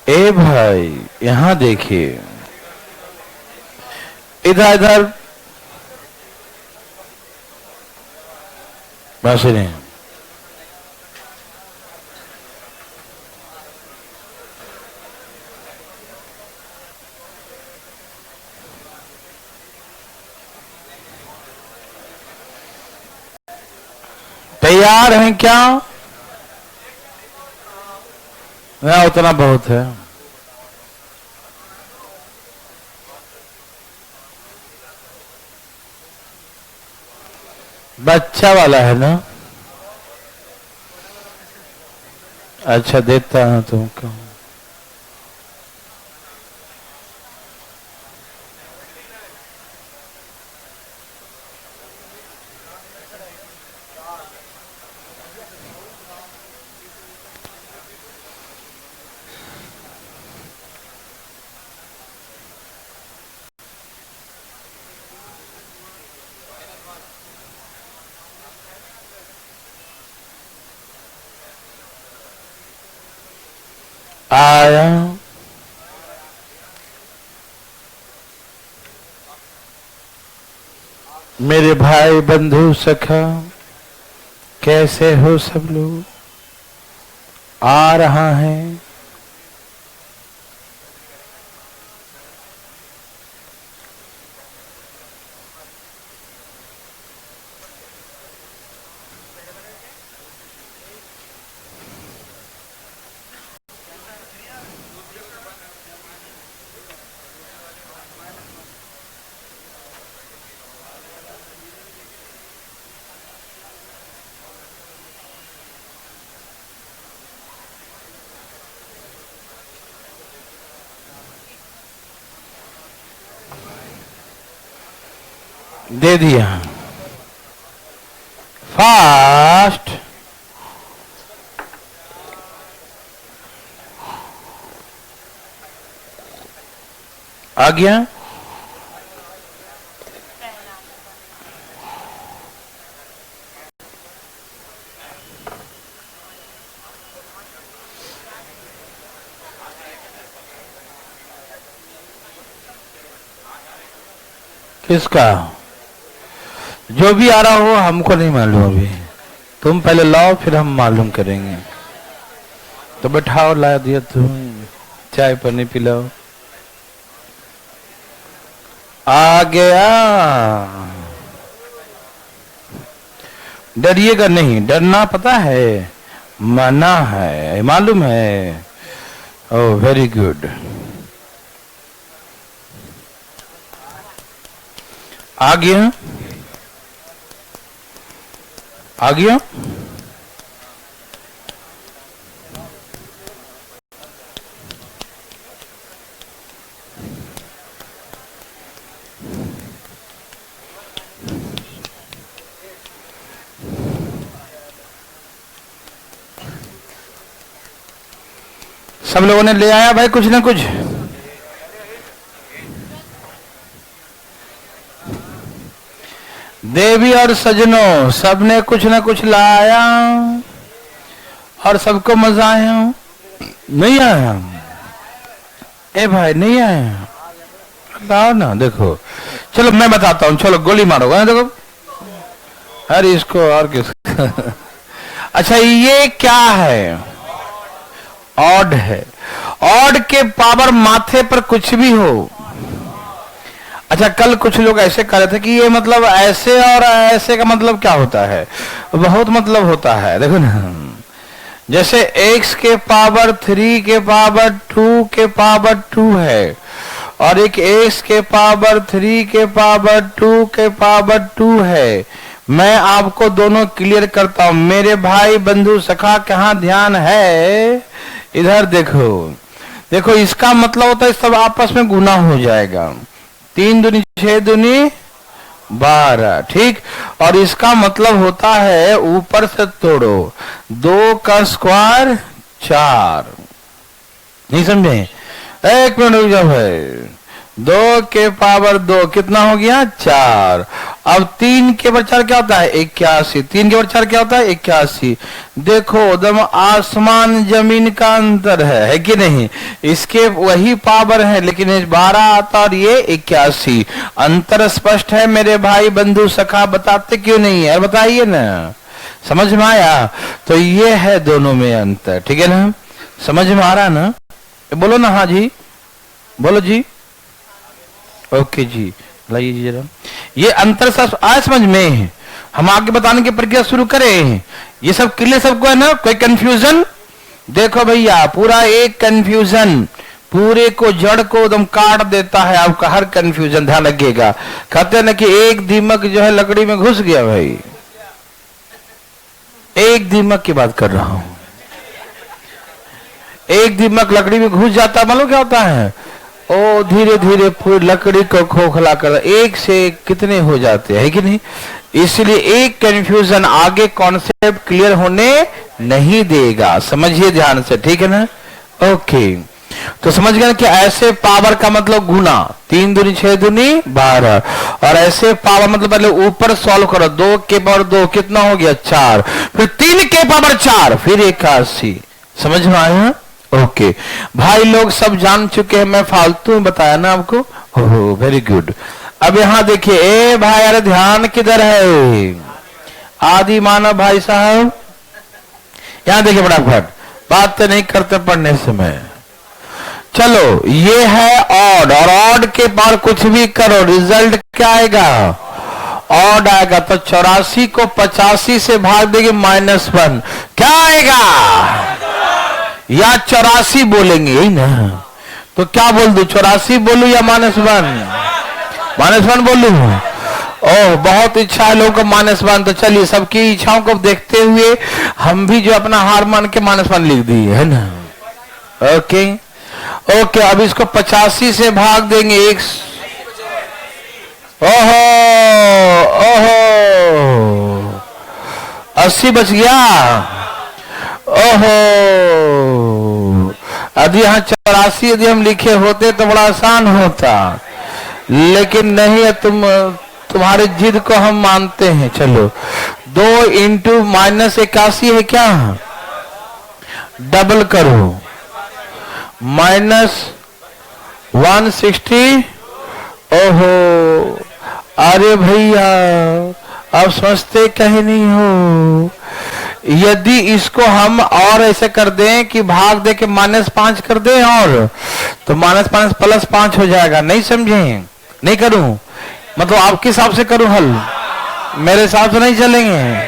ए भाई यहां देखिए, इधर इधर बस नहीं। तैयार हैं क्या? ना उतना बहुत है। बच्चा वाला है ना? अच्छा, देता हूं तुमको। आया मेरे भाई बंधु सखा, कैसे हो सब लोग? आ रहा है। दे दिया फास्ट। आ गया। किसका? जो भी आ रहा हो हमको नहीं मालूम, अभी तुम पहले लाओ फिर हम मालूम करेंगे। तो बैठाओ, ला दिया तुम, चाय पानी पिलाओ। आ गया। डरिएगा नहीं, डरना पता है मना है, मालूम है। Oh very good. आ गया, आ गया। सब लोगों ने ले आया भाई कुछ ना कुछ। देवी और सजनों सबने कुछ ना कुछ लाया और सबको मजा आया। नहीं आया? ए भाई नहीं आया? बताओ ना। देखो चलो मैं बताता हूँ, चलो गोली मारोगा। देखो अरे इसको और किसको अच्छा ये क्या है? ऑड है। ऑड के पावर माथे पर कुछ भी हो। अच्छा कल कुछ लोग ऐसे कह रहे थे कि ये मतलब ऐसे और ऐसे का मतलब क्या होता है? बहुत मतलब होता है। देखो ना, जैसे x के पावर 3 के पावर 2 के पावर 2 है और एक x के पावर 3 के पावर 2 के पावर 2 है। मैं आपको दोनों क्लियर करता हूं। मेरे भाई बंधु सखा कहां ध्यान है? इधर देखो। देखो इसका मतलब होता है सब आपस में गुना हो जाएगा। 3 दूनी 6 दूनी 12, ठीक। और इसका मतलब होता है ऊपर से तोड़ो, 2 का स्क्वायर 4। नहीं समझे? एक मिनट रुक जाओ भाई। 2 के पावर 2 कितना हो गया? 4। अब 3 के पावर 4 क्या होता है? 81। 3 के पावर 4 क्या होता है? 81। देखो एकदम आसमान जमीन का अंतर है कि नहीं? इसके वही पावर है लेकिन 12 आता और ये 81। अंतर स्पष्ट है मेरे भाई बंधु सखा, बताते क्यों नहीं है? बताइए ना, समझ में आया? तो ये है दोनों में अंतर, ठीक है ना? समझ में आ रहा ना? बोलो ना। हाँ जी, बोलो जी। ओके जी, लाइए जी जरा। ये अंतर सब आज समझ में, हम आगे बताने की प्रक्रिया शुरू करें। ये सब क्लियर सबको है ना? कोई कंफ्यूजन? देखो भैया, पूरा एक कंफ्यूजन पूरे को जड़ को एकदम काट देता है आपका हर कंफ्यूजन। ध्यान रखिएगा। कहते हैं ना कि एक दीमक जो है लकड़ी में घुस गया भाई। एक दीमक की बात कर रहा हूं। एक दीमक लकड़ी में घुस जाता, मालूम क्या होता है? ओ धीरे धीरे पूरी लकड़ी को खोखला कर, एक से कितने हो जाते हैं कि नहीं? इसलिए एक कंफ्यूजन आगे कॉन्सेप्ट क्लियर होने नहीं देगा। समझिए ध्यान से, ठीक है ना? ओके, तो समझ गए कि ऐसे पावर का मतलब गुना, 3 दूनी 6 दूनी 12। और ऐसे पावर मतलब पहले ऊपर सॉल्व करो, 2 के पावर 2 कितना हो गया? 4। फिर 3 के पावर 4, फिर 81। समझ में आया? ओके भाई लोग सब जान चुके हैं, मैं फालतू में बताया ना आपको? Oh very good. अब यहां देखिए, ए भाई अरे ध्यान किधर है? आदि मानव भाई साहब यहां देखिए फटाफट, बात तो नहीं करते पढ़ने समय। चलो ये है ऑड, और ऑड के पार कुछ भी करो रिजल्ट क्या आएगा? ऑड आएगा। तो 84 को 85 से भाग देंगे -1, क्या आएगा? या 84 बोलेंगे, यही ना? तो क्या बोल दूं, 84 बोलूं या -1? -1 बोलूं? ओह बहुत इच्छा है लोगों को -1। तो चलिए सबकी इच्छाओं को देखते हुए हम भी जो अपना हार मान के -1 लिख दिए है ना। ओके ओके, अब इसको 85 से भाग देंगे। एक ओहो ओहो 80 बच गया। ओहो, यदि यहाँ 84 यदि हम लिखे होते तो बड़ा आसान होता, लेकिन नहीं है। तुम्हारे जिद को हम मानते हैं। चलो 2 इंटू -81 है क्या? डबल करो, -160। ओहो अरे भैया अब समझते कहीं नहीं हो। यदि इसको हम और ऐसे कर दें कि भाग दे के -5 कर दें, और तो -5 +5 हो जाएगा। नहीं समझे? नहीं करूं मतलब आपके हिसाब से करूं हल? मेरे हिसाब से नहीं चलेंगे।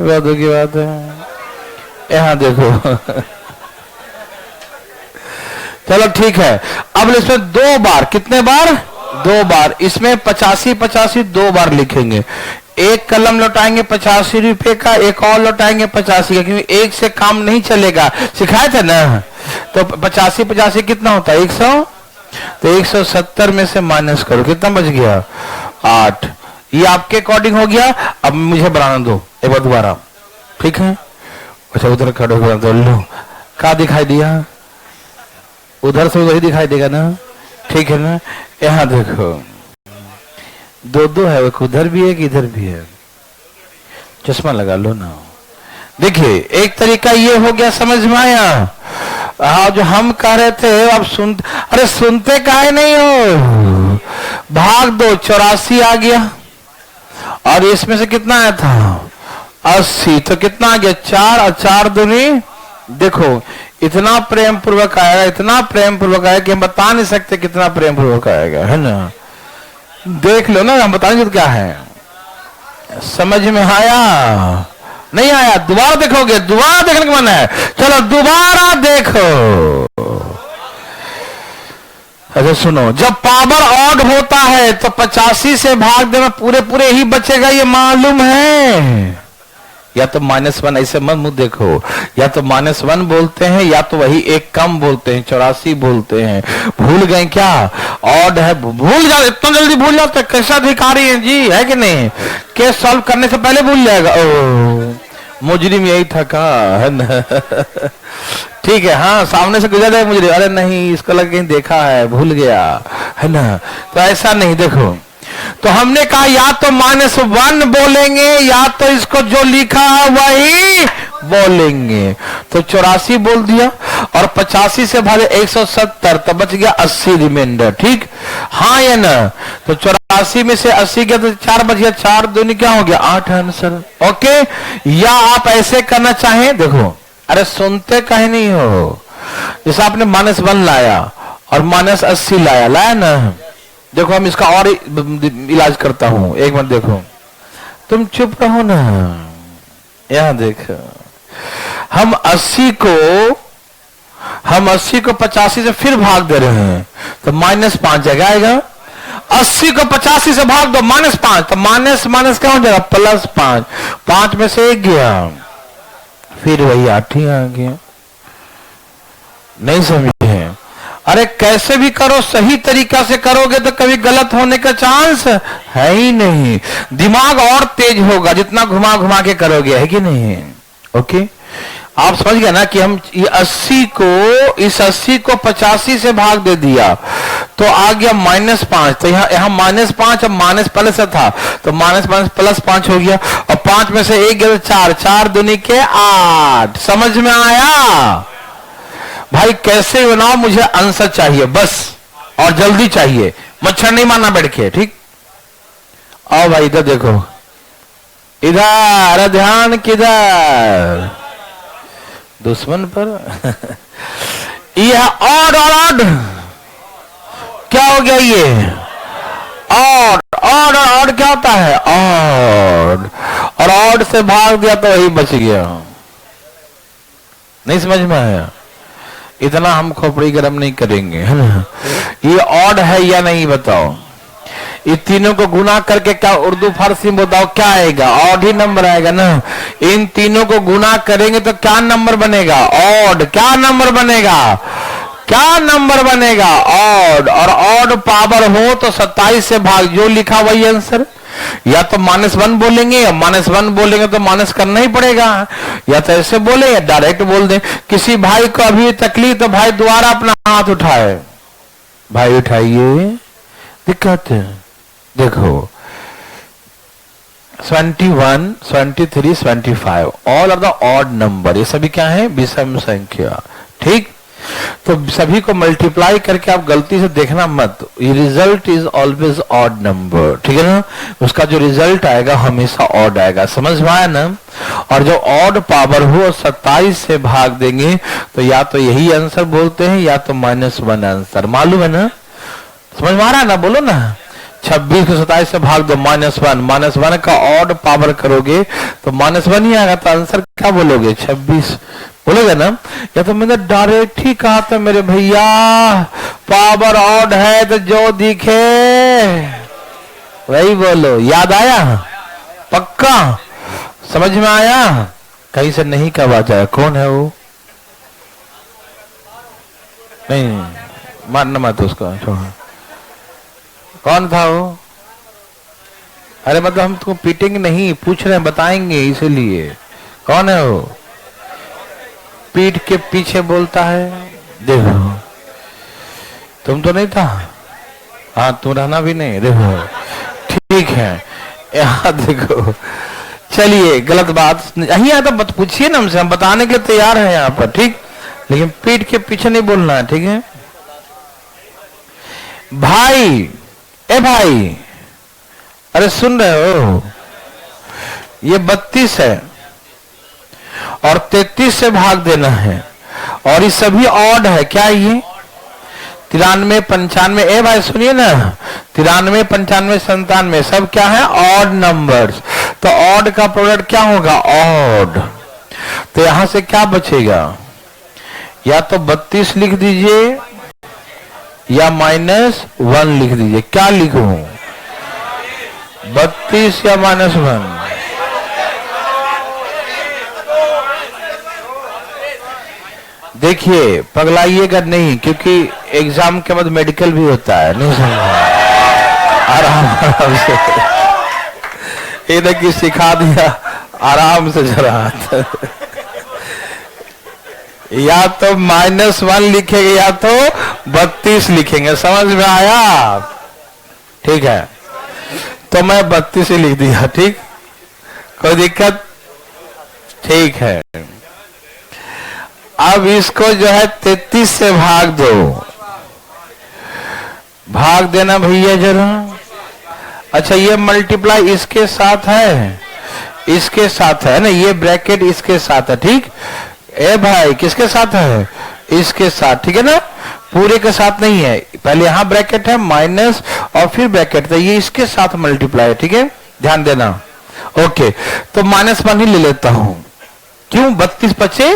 बातों की बात है। यहां देखो चलो ठीक है। अब इसमें 2 बार, कितने बार? 2 बार। इसमें 85 2 बार लिखेंगे। एक कलम लौटाएंगे 85 रुपए का, एक और लौटाएंगे 85 का, क्योंकि एक से काम नहीं चलेगा, सिखाया था ना। तो 85 कितना होता है? 100। तो 170 में से माइनस करो, कितना बच गया? 8। ये आपके अकॉर्डिंग हो गया। अब मुझे बनाना दो एक बार दोबारा, ठीक है? अच्छा उधर खड़े हो दो, लो क्या दिखाई दिया? उधर से वही दिखाई देगा ना, ठीक है ना? यहाँ देखो 2 है, एक उधर भी है, एक इधर भी है। चश्मा लगा लो ना। देखिए एक तरीका ये हो गया, समझ में आया? हाँ, जो हम कह रहे थे अब अरे सुनते काहे नहीं हो? भाग दो, 84 आ गया, और इसमें से कितना आया था? 80। तो कितना आ गया? 4 और 4 दूनी, देखो इतना प्रेम पूर्वक आएगा, इतना प्रेम पूर्वक आएगा कि हम बता नहीं सकते कितना प्रेम पूर्वक आएगा, है ना? देख लो ना, हम बताएंगे तो क्या है। समझ में आया? नहीं आया? दोबारा देखोगे? दोबारा देखने का मन है? चलो दोबारा देखो। अच्छा सुनो, जब पावर ऑड होता है तो 85 से भाग देना पूरे पूरे ही बचेगा, ये मालूम है। या तो -1, ऐसे मत मुंह देखो, या तो -1 बोलते हैं या तो वही एक कम बोलते हैं, 84 बोलते हैं। भूल गए क्या? ऑड है, भूल जाओ, इतना जल्दी भूल जाते, कैसा अधिकारी है जी, है कि नहीं? केस सॉल्व करने से पहले भूल जाएगा। ओ मुजरिम यही था का, है ना? ठीक है, हाँ सामने से गुजर जाए मुजरिम, अरे नहीं इसको लग कहीं देखा है, भूल गया, है ना? तो ऐसा नहीं, देखो तो हमने कहा या तो -1 बोलेंगे या तो इसको जो लिखा है वही बोलेंगे। तो 84 बोल दिया और 85 से भागे 170, तो बच गया 80 रिमाइंडर। ठीक, हाँ या ना? तो 84 में से 80 गया तो 4 बच गया, 4 दूनी क्या हो गया? 8 आंसर। ओके, या आप ऐसे करना चाहें, देखो अरे सुनते कहीं नहीं हो, जैसे आपने -1 लाया और -80 लाया ना। देखो हम इसका और इलाज करता हूं, एक मिनट देखो, तुम चुप रहो ना। यहां देखो, हम 80 को 85 से फिर भाग दे रहे हैं, तो -5 जगह आएगा। 80 को 85 से भाग दो, -5, तो माइनस क्या हो जाएगा? +5, 5 में से 1 गया, फिर वही 8 ही आ गया। नहीं समझे? अरे कैसे भी करो, सही तरीका से करोगे तो कभी गलत होने का चांस है ही नहीं। दिमाग और तेज होगा जितना घुमा घुमा के करोगे, है कि नहीं? ओके, आप समझ गए ना कि हम ये 80 को 85 से भाग दे दिया तो आ गया -5, तो यहाँ -5 अब माइनस प्लस था तो -+5 हो गया, और 5 में से 1 गया तो 4, 4 दूनी के 8। समझ में आया भाई? कैसे बनाओ, मुझे आंसर चाहिए बस, और जल्दी चाहिए, मच्छर नहीं मारना बैठ के। ठीक, आओ भाई इधर देखो, इधर ध्यान, किधर? दुश्मन पर। यह ऑड क्या हो गया? ये ऑड क्या होता है? ऑड, और ऑड से भाग दिया तो वही बच गया। नहीं समझ में आया? इतना हम खोपड़ी गर्म नहीं करेंगे, है ना? ये ऑड है या नहीं बताओ? ये तीनों को गुना करके क्या उर्दू फारसी में बताओ क्या आएगा? ऑड ही नंबर आएगा ना। इन तीनों को गुना करेंगे तो क्या नंबर बनेगा? ऑड। क्या नंबर बनेगा? क्या नंबर बनेगा? ऑड। और ऑड पावर हो तो 27 से भाग, जो लिखा वही आंसर। या तो -1 बोलेंगे, या -1 बोलेंगे तो माइनस करना ही पड़ेगा, या तो ऐसे बोले या डायरेक्ट बोल दें। किसी भाई को अभी तकलीफ तो भाई दोबारा अपना हाथ उठाए, भाई उठाइए, दिक्कत है। देखो 21, 23, 25 all are the odd number, ये सभी क्या है? विषम संख्या। ठीक, तो सभी को मल्टीप्लाई करके आप गलती से देखना मत, ये result is always odd number. ठीक है ना? उसका जो रिजल्ट आएगा हमेशा ऑड आएगा। समझ में आया ना? और जो ऑड पावर हो 27 से भाग देंगे तो या तो यही आंसर बोलते हैं या तो -1 आंसर। मालूम है ना? समझ में आ रहा है ना? बोलो ना। 26 को 27 से भाग दो, -1 का ऑड पावर करोगे तो -1 ही आएगा, तो आंसर क्या बोलोगे? 26 बोलोगे ना? या तो मैंने डायरेक्ट ही कहा था मेरे भैया, पावर ऑड है तो जो दिखे वही बोलो। याद आया? पक्का समझ में आया? कहीं से नहीं कब आ जाए। कौन है वो? नहीं मारना मत उसको, छोड़ो। कौन था वो? अरे मतलब हम तुमको पीटेंगे नहीं, पूछ रहे हैं, बताएंगे इसीलिए। कौन है वो? पीठ के पीछे बोलता है। देखो तुम तो नहीं था, हाँ तुम रहना भी नहीं। देखो ठीक है, यहाँ देखो। चलिए गलत बात यही आता, मत पूछिए ना हमसे, हम बताने के लिए तैयार हैं यहाँ पर। ठीक, लेकिन पीठ के पीछे नहीं बोलना है। ठीक है भाई? ए भाई, अरे सुन रहे हो? ये 32 है और 33 से भाग देना है, और ये सभी ऑड है। क्या ये 93, 95? ए भाई सुनिए ना, 93, 95, 97 सब क्या है? Odd numbers. तो ऑड का प्रोडक्ट क्या होगा? ऑड। तो यहां से क्या बचेगा? या तो 32 लिख दीजिए या -1 लिख दीजिए। क्या लिखूं? 32 या -1? देखिए पगलाइएगा नहीं, क्योंकि एग्जाम के बाद मेडिकल भी होता है, नहीं समझा? आराम से ये देखिए सिखा दिया, आराम से जरा या तो -1 लिखेंगे या तो 32 लिखेंगे। समझ में आया? ठीक है, तो मैं 32 ही लिख दिया। ठीक, कोई दिक्कत? ठीक है, अब इसको जो है 33 से भाग दो। भाग देना भैया जरा। अच्छा, ये मल्टीप्लाई इसके साथ है, इसके साथ है ना, ये ब्रैकेट इसके साथ है। ठीक, ए भाई किसके साथ है? इसके साथ, ठीक है ना, पूरे के साथ नहीं है। पहले यहां ब्रैकेट है माइनस और फिर ब्रैकेट, तो ये इसके साथ मल्टीप्लाई है। ठीक है, ध्यान देना। ओके, तो -1 ही ले लेता हूं। क्यों? 32 बचे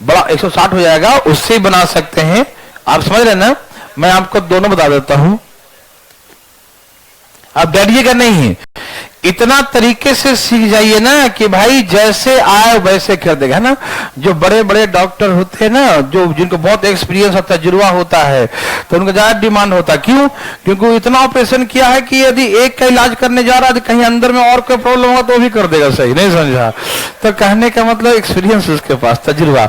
बड़ा 160 हो जाएगा, उससे ही बना सकते हैं। आप समझ रहे ना? मैं आपको दोनों बता देता हूं, आप डरिएगा नहीं। इतना तरीके से सीख जाइए ना कि भाई जैसे आए वैसे कर देगा, है ना। जो बड़े बड़े डॉक्टर होते हैं ना, जो जिनको बहुत एक्सपीरियंस होता है, तजुर्बा होता है, तो उनका ज्यादा डिमांड होता है। क्यों? क्योंकि इतना ऑपरेशन किया है कि यदि एक का इलाज करने जा रहा है तो कहीं अंदर में और कोई प्रॉब्लम होगा तो भी कर देगा सही, नहीं समझा? तो कहने का मतलब एक्सपीरियंस उसके पास, तजुर्बा,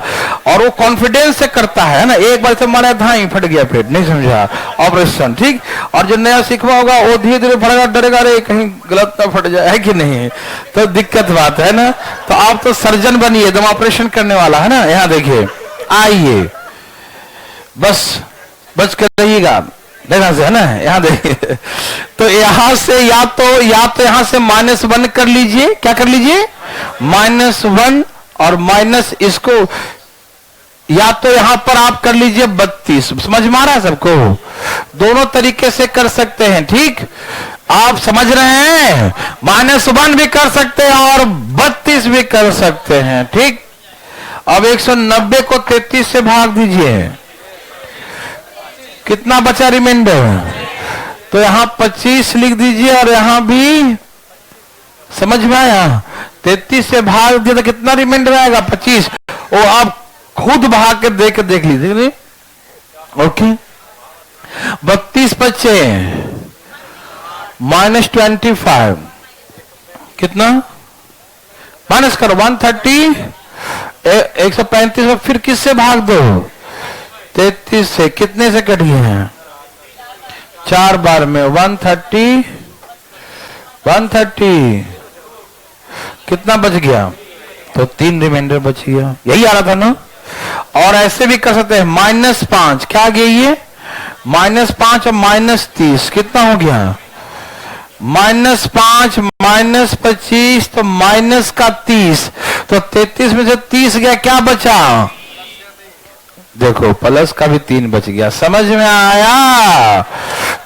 और वो कॉन्फिडेंस से करता है ना। एक बार से मारा धाई फट गया पेट, नहीं समझा, ऑपरेशन। ठीक, और जो नया सीखवा होगा वो धीरे धीरे फटेगा, डरेगा, अरे कहीं गलत ना फट जाए, है कि नहीं? तो दिक्कत बात है ना। तो आप तो सर्जन बनिए, एकदम ऑपरेशन करने वाला, है ना। यहां देखिए, आइए, बस बच कर रहिएगा, देखना से, है ना। यहां देखिए, तो यहां से या तो यहां से -1 कर लीजिए। क्या कर लीजिए? -1, और माइनस इसको या तो यहां पर आप कर लीजिए 32। समझ में आ रहा है सबको? दोनों तरीके से कर सकते हैं। ठीक, आप समझ रहे हैं? -1 भी कर सकते हैं और 32 भी कर सकते हैं। ठीक, अब 190 को 33 से भाग दीजिए, कितना बचा रिमाइंडर? तो यहां 25 लिख दीजिए, और यहां भी समझ में आया? 33 से भाग दिया तो कितना रिमाइंडर आएगा? 25। वो आप खुद भाग के देख लीजिए। ओके, 32 बचे -25, कितना माइनस करो? 130, 135 में फिर किससे भाग दो? 33 से। कितने से कट गए हैं? 4 बार में 130, 130 कितना बच गया? तो 3 रिमाइंडर बच गया। यही आ रहा था ना। और ऐसे भी कर सकते हैं, -5, क्या आ गया ये? -5 और -30 कितना हो गया? -5 -25 तो माइनस का 30, तो 33 में से 30 गया, क्या बचा? देखो प्लस का भी 3 बच गया। समझ में आया?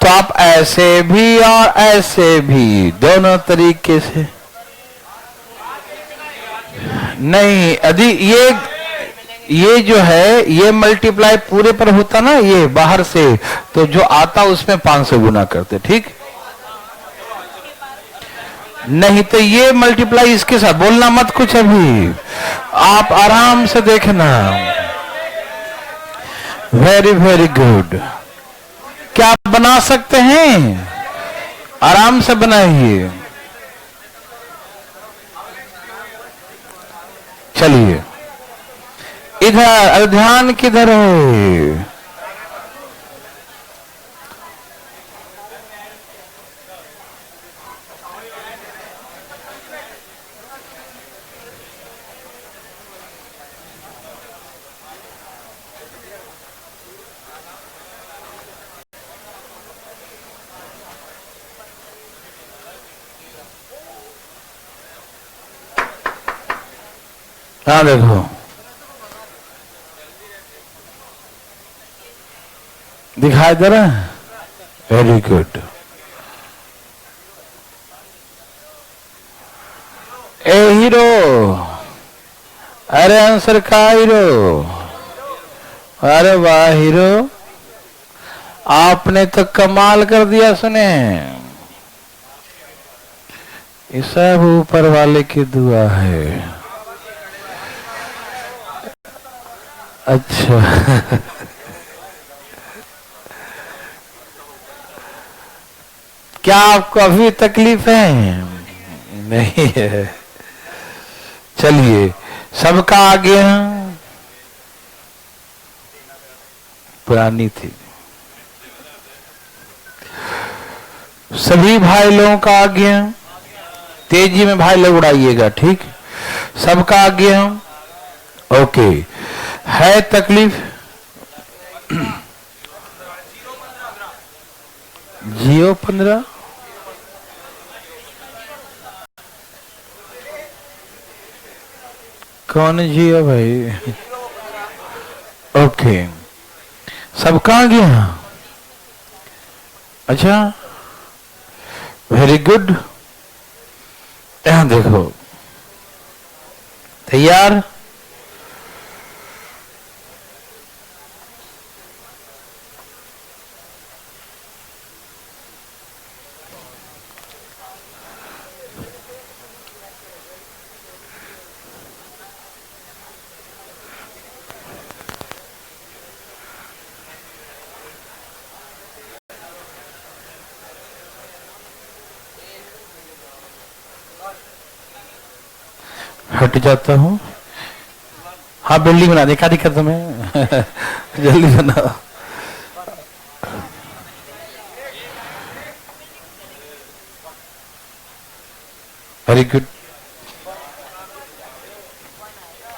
तो आप ऐसे भी और ऐसे भी, दोनों तरीके से। नहीं, यदि ये जो है ये मल्टीप्लाई पूरे पर होता ना, ये बाहर से, तो जो आता उसमें 500 गुना करते। ठीक, नहीं तो ये मल्टीप्लाई इसके साथ, बोलना मत कुछ अभी, आप आराम से देखना। Very very good. क्या आप बना सकते हैं? आराम से बनाइए। चलिए, इधर ध्यान किधर है? हाँ देखो, दिखाई दे रहा है? Very good. ए हीरो, अरे आंसर का हीरो, अरे वाह हीरो, आपने तो कमाल कर दिया। सुने, ये सब ऊपर वाले की दुआ है। अच्छा क्या आपको अभी तकलीफ है? नहीं है। चलिए, सबका आ गया। पुरानी थी। सभी भाई लोगों का आ गया। तेजी में भाई लोग उड़ाइएगा, ठीक? सबका आ गया। ओके, है तकलीफ? जियो 15। कौन जियो भाई? ओके, सबका आ गया। अच्छा, वेरी गुड। यहां देखो, तैयार? हट जाता हूँ। हाँ, बिल्डिंग बना दे, क्या दिक्कत तुम्हें? जल्दी बनाओ। Very good.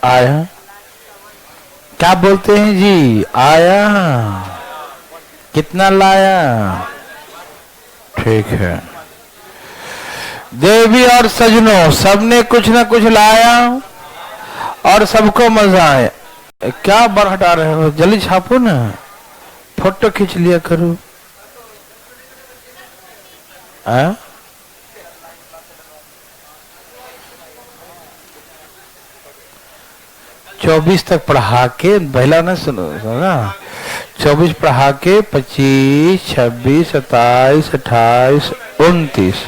आया? क्या बोलते हैं जी? आया? कितना लाया? ठीक है। देवी और सजनों, सबने कुछ ना कुछ लाया और सबको मजा आया। क्या बार हटा रहे हो? जल्दी छापो ना, फोटो खींच लिया करो। 24 तक पढ़ा के, पहला ना सुनो ना, 24 पढ़ा के 25, 26, 27, 28, 29।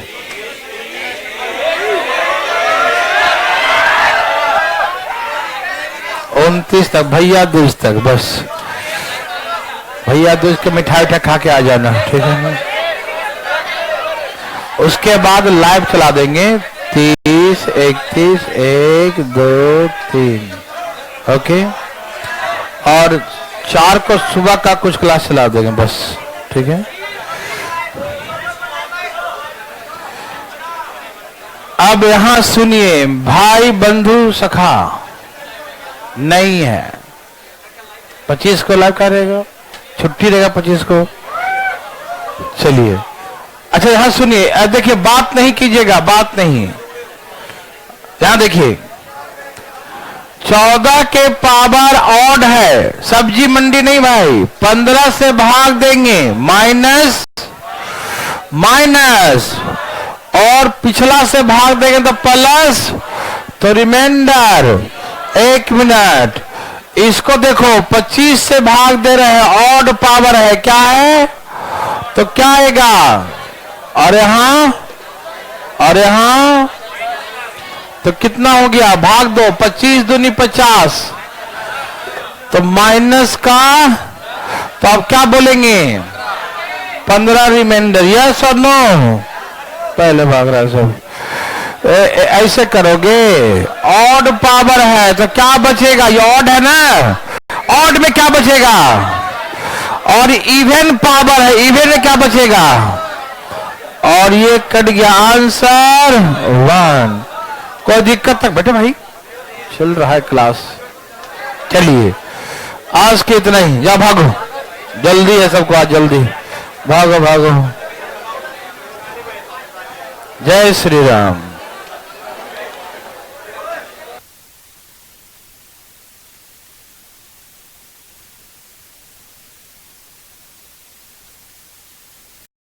29 तक, भैया दूज तक। बस भैया दूज के मिठाई खा के आ जाना, ठीक है ना? उसके बाद लाइव चला देंगे 30, 31, 1, 2, 3। ओके, और 4 को सुबह का कुछ क्लास चला देंगे बस, ठीक है? अब यहां सुनिए, भाई बंधु सखा नहीं है। 25 को लाइव करेगा, छुट्टी रहेगा 25 को। चलिए, अच्छा यहां सुनिए, देखिए, बात नहीं कीजिएगा, बात नहीं। यहां देखिए, 14 के पावर ऑड है, सब्जी मंडी नहीं भाई। 15 से भाग देंगे, माइनस माइनस, और पिछला से भाग देंगे तो प्लस, तो रिमाइंडर। 1 मिनट, इसको देखो, 25 से भाग दे रहे हैं, ऑड पावर है, क्या है? तो क्या आएगा? और यहां, और यहां, तो कितना हो गया? भाग दो, 25 दूनी 50, तो माइनस का, तो आप क्या बोलेंगे? 15 रिमाइंडर। यस और नो? पहले भाग रहा है सब। ऐसे करोगे, ऑड पावर है तो क्या बचेगा? ये ऑड है ना, ऑड में क्या बचेगा? और इवन पावर है, इवन में क्या बचेगा? और ये कट गया, आंसर 1। कोई दिक्कत तक बेटे भाई, चल रहा है क्लास। चलिए, आज के इतना ही, जाओ भागो, जल्दी है सबको, आज जल्दी भागो भागो। जय श्री राम।